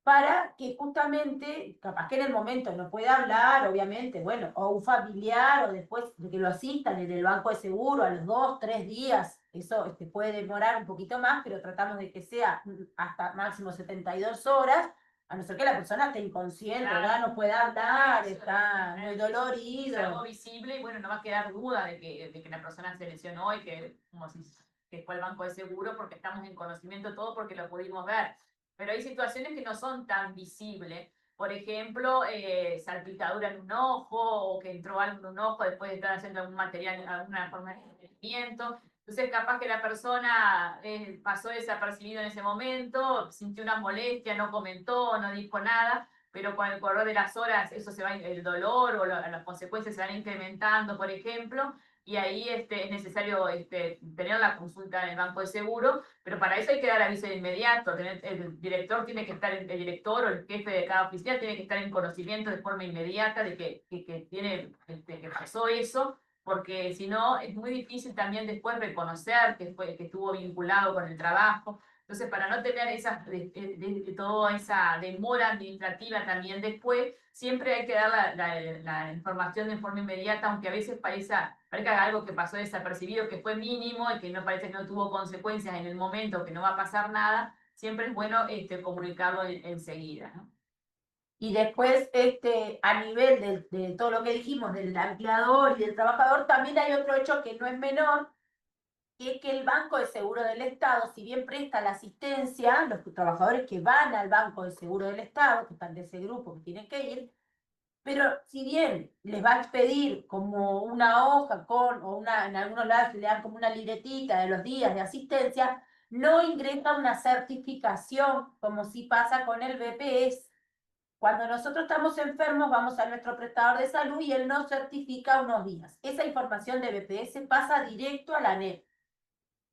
para que justamente, capaz que en el momento no pueda hablar, obviamente, bueno, o un familiar, o después de que lo asistan en el banco de seguro a los 2, 3 días Eso puede demorar un poquito más, pero tratamos de que sea hasta máximo 72 horas, a no ser que la persona esté inconsciente, Claro. ¿verdad? No pueda hablar, Eso, está muy es algo dolorido. visible y bueno, no va a quedar duda de que la persona se lesionó y que, como si que fue al banco de seguro porque estamos en conocimiento de todo porque lo pudimos ver. Pero hay situaciones que no son tan visibles. Por ejemplo, salpicadura en un ojo o que entró algo en un ojo después de estar haciendo algún material, alguna forma de movimiento. Entonces, capaz que la persona pasó desapercibido en ese momento, sintió una molestia, no comentó, no dijo nada, pero con el correr de las horas eso se va, el dolor o las consecuencias se van incrementando, por ejemplo, y ahí es necesario tener la consulta en el banco de seguro, pero para eso hay que dar aviso de inmediato. El director tiene que estar, el director o el jefe de cada oficina tiene que estar en conocimiento de forma inmediata de que tiene, que pasó eso, porque si no es muy difícil también después reconocer que estuvo vinculado con el trabajo. Entonces, para no tener toda esa demora administrativa también después, siempre hay que dar la información de forma inmediata, aunque a veces parezca algo que pasó desapercibido, que fue mínimo y que no parece que no tuvo consecuencias en el momento, que no va a pasar nada, siempre es bueno comunicarlo enseguida, ¿no? Y después, a nivel de todo lo que dijimos, del empleador y del trabajador, también hay otro hecho que no es menor, que es que el Banco de Seguro del Estado, si bien presta la asistencia, los trabajadores que van al Banco de Seguro del Estado, que están de ese grupo que tienen que ir, pero si bien les va a expedir como una hoja o en algunos lados le dan como una libretita de los días de asistencia, no ingresa una certificación como si pasa con el BPS. Cuando nosotros estamos enfermos, vamos a nuestro prestador de salud y él nos certifica unos días. Esa información de BPS pasa directo a la NEP,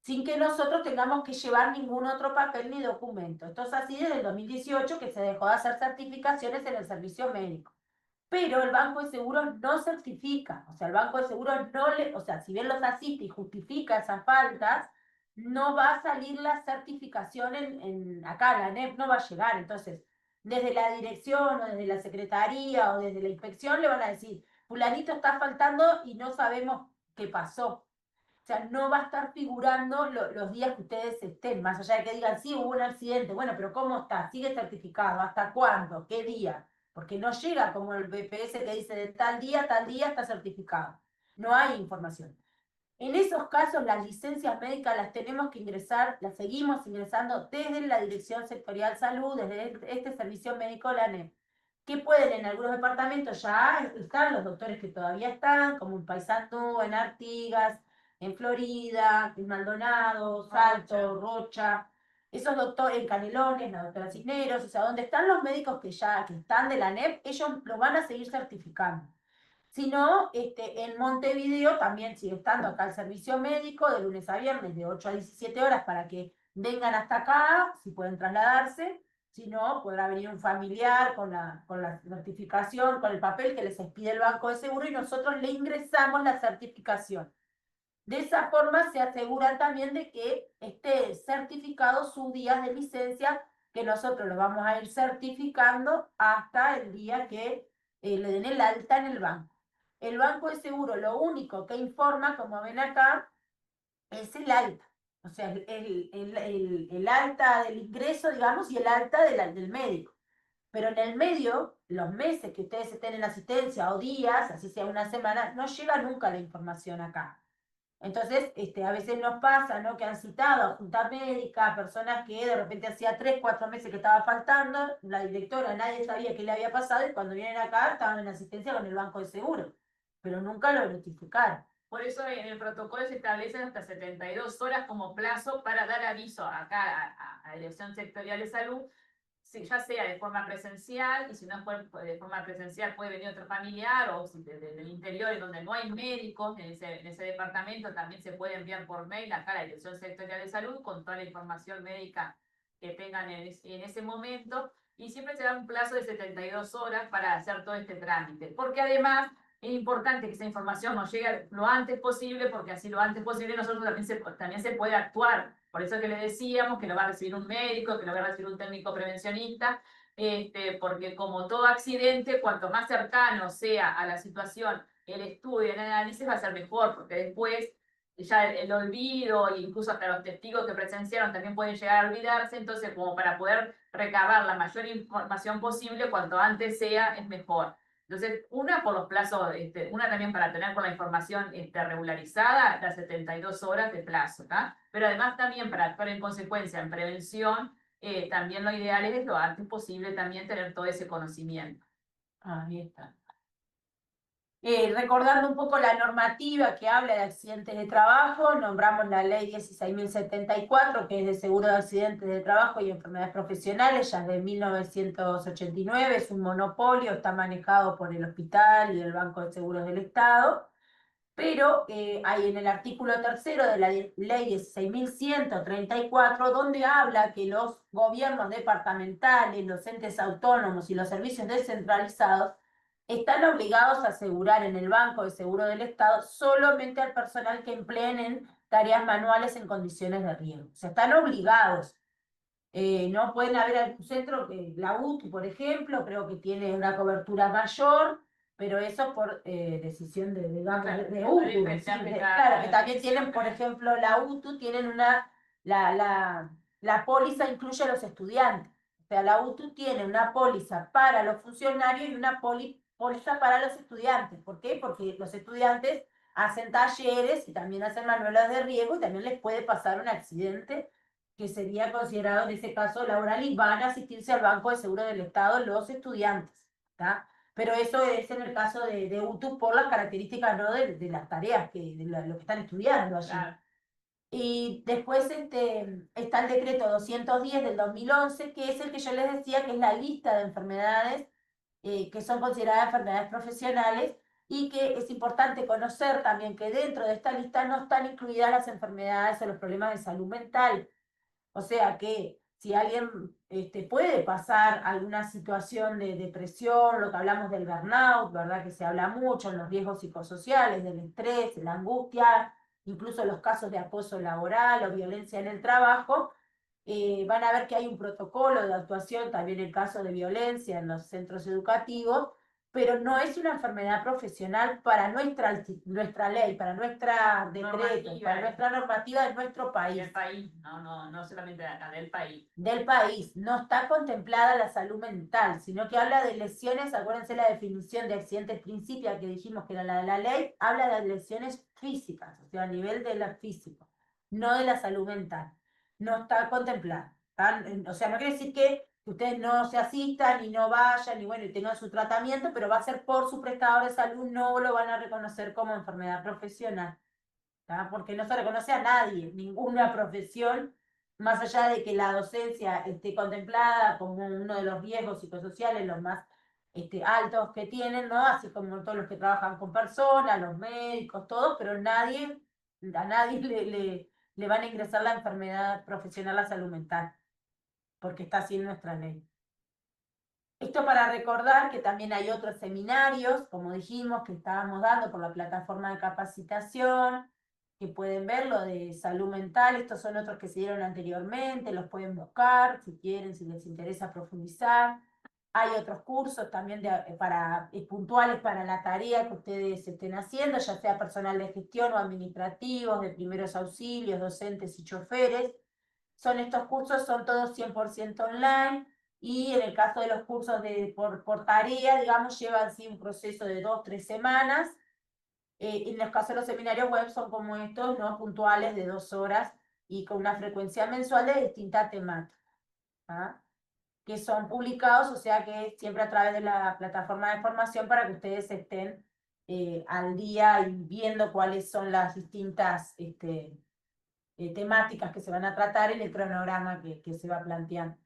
sin que nosotros tengamos que llevar ningún otro papel ni documento. Esto es así desde el 2018 que se dejó de hacer certificaciones en el servicio médico. Pero el Banco de Seguros no certifica, o sea, el Banco de Seguros no le, o sea, si bien los asiste y justifica esas faltas, no va a salir la certificación acá, la NEP no va a llegar. Entonces, desde la dirección o desde la secretaría o desde la inspección le van a decir, fulanito está faltando y no sabemos qué pasó. O sea, no va a estar figurando los días que ustedes estén, más allá de que digan, sí, hubo un accidente, bueno, pero ¿cómo está? ¿Sigue certificado? ¿Hasta cuándo? ¿Qué día? Porque no llega como el BPS que dice de tal día está certificado. No hay información. En esos casos, las licencias médicas las tenemos que ingresar, las seguimos ingresando desde la Dirección Sectorial Salud, desde este servicio médico, la ANEP, que pueden en algunos departamentos ya están los doctores que todavía están, como en Paysandú, en Artigas, en Florida, en Maldonado, Salto, Rocha, esos doctores en Canelones, la doctora Cisneros, o sea, donde están los médicos que ya que están de la ANEP, ellos lo van a seguir certificando. Si no, en Montevideo también sigue estando acá el servicio médico de lunes a viernes de 8 a 17 horas para que vengan hasta acá, si pueden trasladarse. Si no, podrá venir un familiar con la certificación, con el papel que les expide el Banco de Seguro y nosotros le ingresamos la certificación. De esa forma se aseguran también de que esté certificado sus días de licencia, que nosotros lo vamos a ir certificando hasta el día que le den el alta en el banco. El Banco de Seguro lo único que informa, como ven acá, es el alta. O sea, el alta del ingreso, digamos, y el alta del médico. Pero en el medio, los meses que ustedes estén en asistencia o días, así sea una semana, no llega nunca la información acá. Entonces, a veces nos pasa, ¿no? Que han citado a junta médica, personas que de repente hacía 3, 4 meses que estaba faltando, la directora, nadie sabía qué le había pasado y cuando vienen acá estaban en asistencia con el Banco de Seguro, pero nunca lo notificaron. Por eso en el protocolo se establecen hasta 72 horas como plazo para dar aviso acá a la Dirección Sectorial de Salud, ya sea de forma presencial, y si no es de forma presencial puede venir otro familiar, o si desde el interior, en donde no hay médicos en ese departamento, también se puede enviar por mail acá a la Dirección Sectorial de Salud con toda la información médica que tengan en ese momento, y siempre se da un plazo de 72 horas para hacer todo este trámite, porque además es importante que esa información nos llegue lo antes posible, porque así lo antes posible nosotros también se puede actuar. Por eso que le decíamos que lo va a recibir un médico, que lo va a recibir un técnico prevencionista, porque como todo accidente, cuanto más cercano sea a la situación el estudio, el análisis va a ser mejor, porque después ya el olvido, e incluso hasta los testigos que presenciaron también pueden llegar a olvidarse, entonces como para poder recabar la mayor información posible, cuanto antes sea, es mejor. Entonces, una por los plazos, una también para tener con la información regularizada, las 72 horas de plazo, ¿tá? Pero además también para actuar en consecuencia en prevención, también lo ideal es lo antes posible también tener todo ese conocimiento. Ahí está. Recordando un poco la normativa que habla de accidentes de trabajo, nombramos la ley 16.074, que es de seguro de accidentes de trabajo y enfermedades profesionales, ya es de 1989, es un monopolio, está manejado por el hospital y el Banco de Seguros del Estado, pero hay en el artículo 3º de la ley 16.134, donde habla que los gobiernos departamentales, los entes autónomos y los servicios descentralizados están obligados a asegurar en el Banco de Seguro del Estado solamente al personal que empleen en tareas manuales en condiciones de riesgo. O sea, están obligados. No pueden haber algún centro, la UTU, por ejemplo, creo que tiene una cobertura mayor, pero eso por decisión digamos, Claro, de UTU. Sí, claro, que también tienen, por ejemplo, la UTU tienen la póliza incluye a los estudiantes. O sea, la UTU tiene una póliza para los funcionarios y una póliza para los estudiantes. ¿Por qué? Porque los estudiantes hacen talleres y también hacen manuales de riesgo y también les puede pasar un accidente que sería considerado en ese caso laboral y van a asistirse al Banco de Seguro del Estado los estudiantes, ¿tá? Pero eso es en el caso de UTU por las características, ¿no? de las tareas, lo que están estudiando allí. Claro. Y después está el decreto 210 del 2011, que es el que yo les decía que es la lista de enfermedades que son consideradas enfermedades profesionales y que es importante conocer también que dentro de esta lista no están incluidas las enfermedades o los problemas de salud mental. O sea que si alguien puede pasar alguna situación de depresión, lo que hablamos del burnout, ¿verdad? Que se habla mucho en los riesgos psicosociales, del estrés, la angustia, incluso los casos de acoso laboral o violencia en el trabajo, van a ver que hay un protocolo de actuación, también en caso de violencia en los centros educativos, pero no es una enfermedad profesional para nuestra ley, para nuestra decreto, para nuestra normativa de nuestro país. Del país, no solamente de acá, del país. Del país. No está contemplada la salud mental, sino que habla de lesiones, acuérdense la definición de accidentes principia que dijimos que era la de la ley, habla de lesiones físicas, o sea, a nivel de la físico, no de la salud mental. No está contemplada. O sea, no quiere decir que ustedes no se asistan y no vayan y bueno, y tengan su tratamiento, pero va a ser por su prestador de salud, no lo van a reconocer como enfermedad profesional, ¿tá? Porque no se reconoce a nadie, ninguna profesión, más allá de que la docencia esté contemplada como uno de los riesgos psicosociales, los más altos que tienen, ¿no? Así como todos los que trabajan con personas, los médicos, todos, pero a nadie le van a ingresar la enfermedad profesional a salud mental, porque está así en nuestra ley. Esto para recordar que también hay otros seminarios, como dijimos, que estábamos dando por la plataforma de capacitación, que pueden ver lo de salud mental. Estos son otros que se dieron anteriormente, los pueden buscar si quieren, si les interesa profundizar. Hay otros cursos también puntuales para la tarea que ustedes estén haciendo, ya sea personal de gestión o administrativos, de primeros auxilios, docentes y choferes. Estos cursos son todos 100% online y en el caso de los cursos por tarea, digamos, llevan sí, un proceso de 2-3 semanas. En los casos de los seminarios web son como estos, ¿no? Puntuales de 2 horas y con una frecuencia mensual de distinta temática, ¿ah? Que son publicados, o sea que siempre a través de la plataforma de formación para que ustedes estén al día y viendo cuáles son las distintas temáticas que se van a tratar en el cronograma que se va planteando.